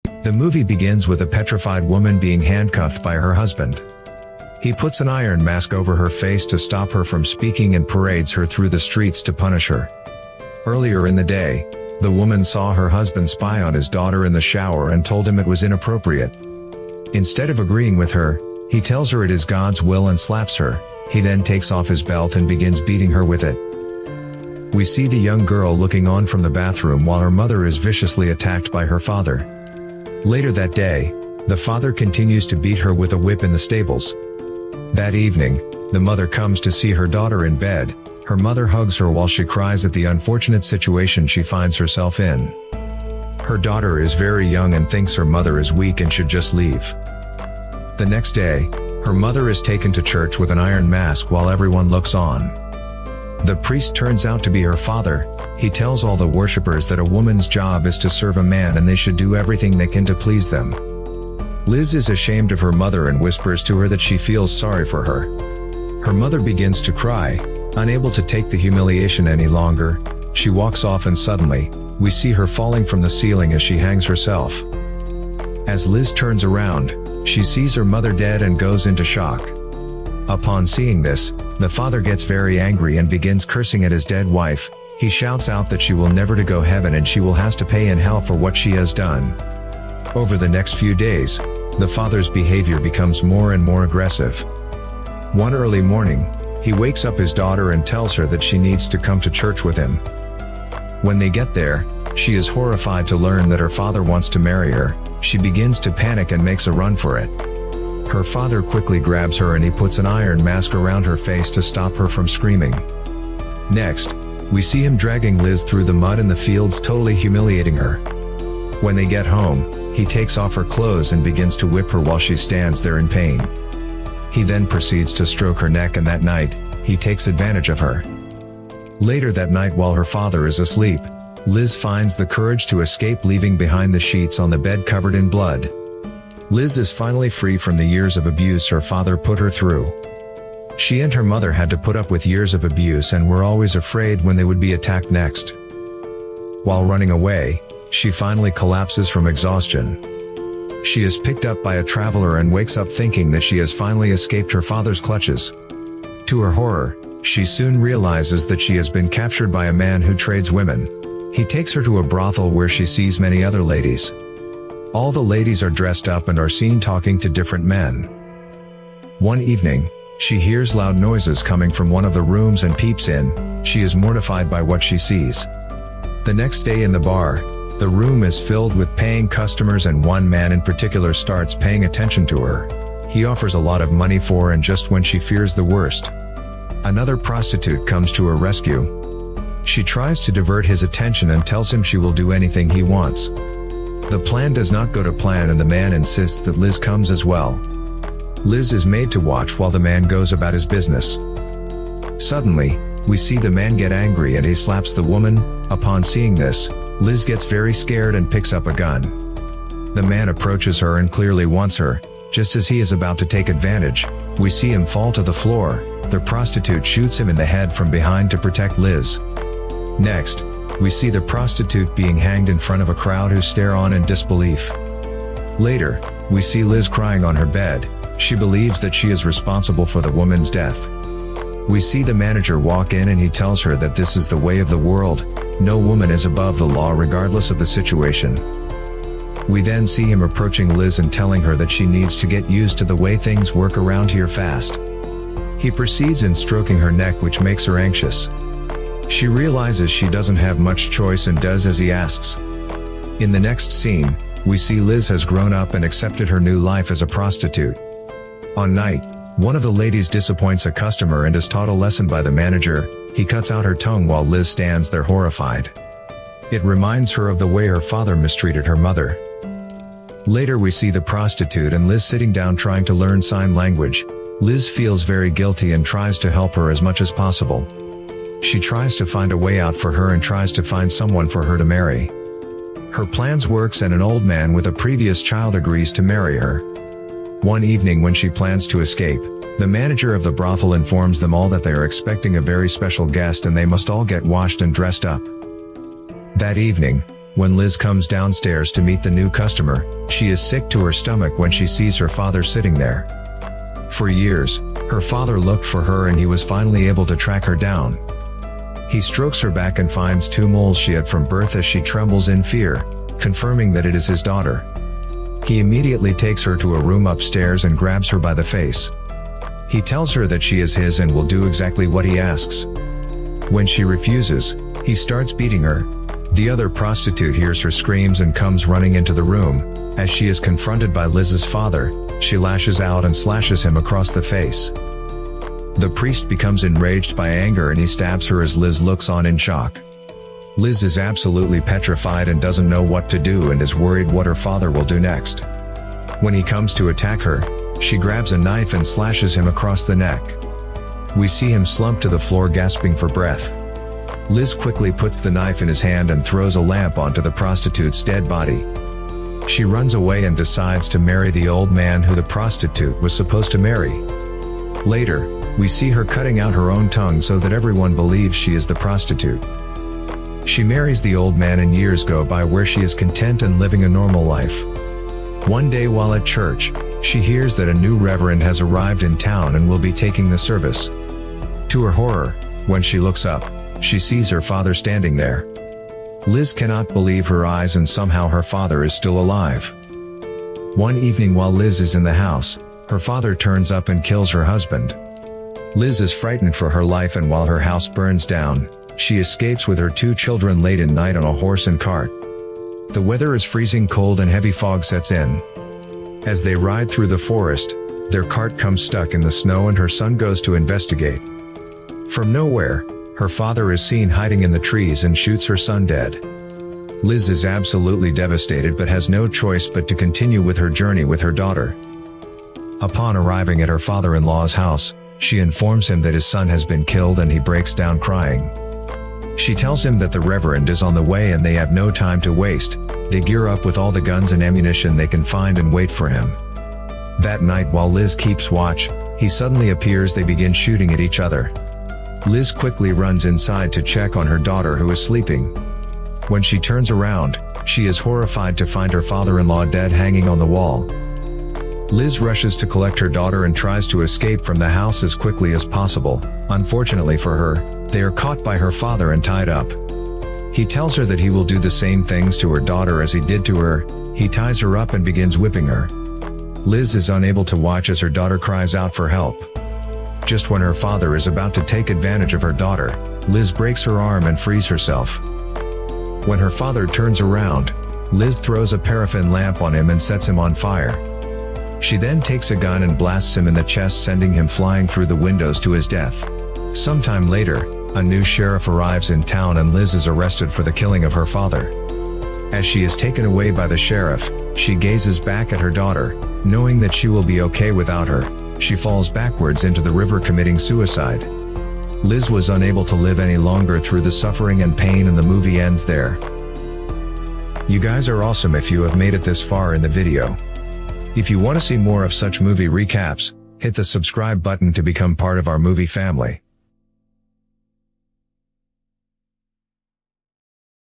The movie begins with a petrified woman being handcuffed by her husband. He puts an iron mask over her face to stop her from speaking and parades her through the streets to punish her. Earlier in the day, the woman saw her husband spy on his daughter in the shower and told him it was inappropriate. Instead of agreeing with her, he tells her it is God's will and slaps her. He then takes off his belt and begins beating her with it. We see the young girl looking on from the bathroom while her mother is viciously attacked by her father. Later that day, the father continues to beat her with a whip in the stables. That evening, the mother comes to see her daughter in bed. Her mother hugs her while she cries at the unfortunate situation she finds herself in. Her daughter is very young and thinks her mother is weak and should just leave. The next day, her mother is taken to church with an iron mask while everyone looks on. The priest turns out to be her father. He tells all the worshippers that a woman's job is to serve a man and they should do everything they can to please them. Liz is ashamed of her mother and whispers to her that she feels sorry for her. Her mother begins to cry, unable to take the humiliation any longer. She walks off and suddenly, we see her falling from the ceiling as she hangs herself. As Liz turns around, she sees her mother dead and goes into shock. Upon seeing this, the father gets very angry and begins cursing at his dead wife. He shouts out that she will never to go heaven and she will have to pay in hell for what she has done. Over the next few days, the father's behavior becomes more and more aggressive. One early morning, he wakes up his daughter and tells her that she needs to come to church with him. When they get there, she is horrified to learn that her father wants to marry her. She begins to panic and makes a run for it. Her father quickly grabs her and he puts an iron mask around her face to stop her from screaming. Next, we see him dragging Liz through the mud in the fields, totally humiliating her. When they get home, he takes off her clothes and begins to whip her while she stands there in pain. He then proceeds to stroke her neck, and that night, he takes advantage of her. Later that night, while her father is asleep, Liz finds the courage to escape, leaving behind the sheets on the bed covered in blood. Liz is finally free from the years of abuse her father put her through. She and her mother had to put up with years of abuse and were always afraid when they would be attacked next. While running away, she finally collapses from exhaustion. She is picked up by a traveler and wakes up thinking that she has finally escaped her father's clutches. To her horror, she soon realizes that she has been captured by a man who trades women. He takes her to a brothel where she sees many other ladies. All the ladies are dressed up and are seen talking to different men. One evening, she hears loud noises coming from one of the rooms and peeps in. She is mortified by what she sees. The next day in the bar, the room is filled with paying customers and one man in particular starts paying attention to her. He offers a lot of money for her, and just when she fears the worst, another prostitute comes to her rescue. She tries to divert his attention and tells him she will do anything he wants. The plan does not go to plan and the man insists that Liz comes as well. Liz is made to watch while the man goes about his business. Suddenly, we see the man get angry and he slaps the woman. Upon seeing this, Liz gets very scared and picks up a gun. The man approaches her and clearly wants her. Just as he is about to take advantage, we see him fall to the floor. The prostitute shoots him in the head from behind to protect Liz. Next, we see the prostitute being hanged in front of a crowd who stare on in disbelief. Later, we see Liz crying on her bed. She believes that she is responsible for the woman's death. We see the manager walk in and he tells her that this is the way of the world. No woman is above the law regardless of the situation. We then see him approaching Liz and telling her that she needs to get used to the way things work around here fast. He proceeds in stroking her neck, which makes her anxious. She realizes she doesn't have much choice and does as he asks. In the next scene, we see Liz has grown up and accepted her new life as a prostitute. On night, one of the ladies disappoints a customer and is taught a lesson by the manager. He cuts out her tongue while Liz stands there horrified. It reminds her of the way her father mistreated her mother. Later we see the prostitute and Liz sitting down trying to learn sign language. Liz feels very guilty and tries to help her as much as possible. She tries to find a way out for her and tries to find someone for her to marry. Her plans works and an old man with a previous child agrees to marry her. One evening when she plans to escape, the manager of the brothel informs them all that they are expecting a very special guest and they must all get washed and dressed up. That evening, When Liz comes downstairs to meet the new customer, she is sick to her stomach when she sees her father sitting there. For years, her father looked for her and he was finally able to track her down. He strokes her back and finds 2 moles she had from birth as she trembles in fear, confirming that it is his daughter. He immediately takes her to a room upstairs and grabs her by the face. He tells her that she is his and will do exactly what he asks. When she refuses, he starts beating her. The other prostitute hears her screams and comes running into the room. As she is confronted by Liz's father, she lashes out and slashes him across the face. The priest becomes enraged by anger and he stabs her as Liz looks on in shock. Liz is absolutely petrified and doesn't know what to do and is worried what her father will do next. When he comes to attack her, she grabs a knife and slashes him across the neck. We see him slump to the floor gasping for breath. Liz quickly puts the knife in his hand and throws a lamp onto the prostitute's dead body. She runs away and decides to marry the old man who the prostitute was supposed to marry. Later, we see her cutting out her own tongue so that everyone believes she is the prostitute. She marries the old man and years go by where she is content and living a normal life. One day while at church, she hears that a new reverend has arrived in town and will be taking the service. To her horror, when she looks up, she sees her father standing there. Liz cannot believe her eyes and somehow her father is still alive. One evening while Liz is in the house, her father turns up and kills her husband. Liz is frightened for her life and while her house burns down, she escapes with her 2 children late at night on a horse and cart. The weather is freezing cold and heavy fog sets in. As they ride through the forest, their cart comes stuck in the snow and her son goes to investigate. From nowhere, her father is seen hiding in the trees and shoots her son dead. Liz is absolutely devastated but has no choice but to continue with her journey with her daughter. Upon arriving at her father-in-law's house, she informs him that his son has been killed and he breaks down crying. She tells him that the Reverend is on the way and they have no time to waste. They gear up with all the guns and ammunition they can find and wait for him. That night while Liz keeps watch, he suddenly appears. They begin shooting at each other. Liz quickly runs inside to check on her daughter who is sleeping. When she turns around, she is horrified to find her father-in-law dead hanging on the wall. Liz rushes to collect her daughter and tries to escape from the house as quickly as possible. Unfortunately for her, they are caught by her father and tied up. He tells her that he will do the same things to her daughter as he did to her. He ties her up and begins whipping her. Liz is unable to watch as her daughter cries out for help. Just when her father is about to take advantage of her daughter, Liz breaks her arm and frees herself. When her father turns around, Liz throws a paraffin lamp on him and sets him on fire. She then takes a gun and blasts him in the chest, sending him flying through the windows to his death. Sometime later, a new sheriff arrives in town and Liz is arrested for the killing of her father. As she is taken away by the sheriff, she gazes back at her daughter, knowing that she will be okay without her. She falls backwards into the river committing suicide. Liz was unable to live any longer through the suffering and pain and the movie ends there. You guys are awesome if you have made it this far in the video. If you want to see more of such movie recaps, hit the subscribe button to become part of our movie family.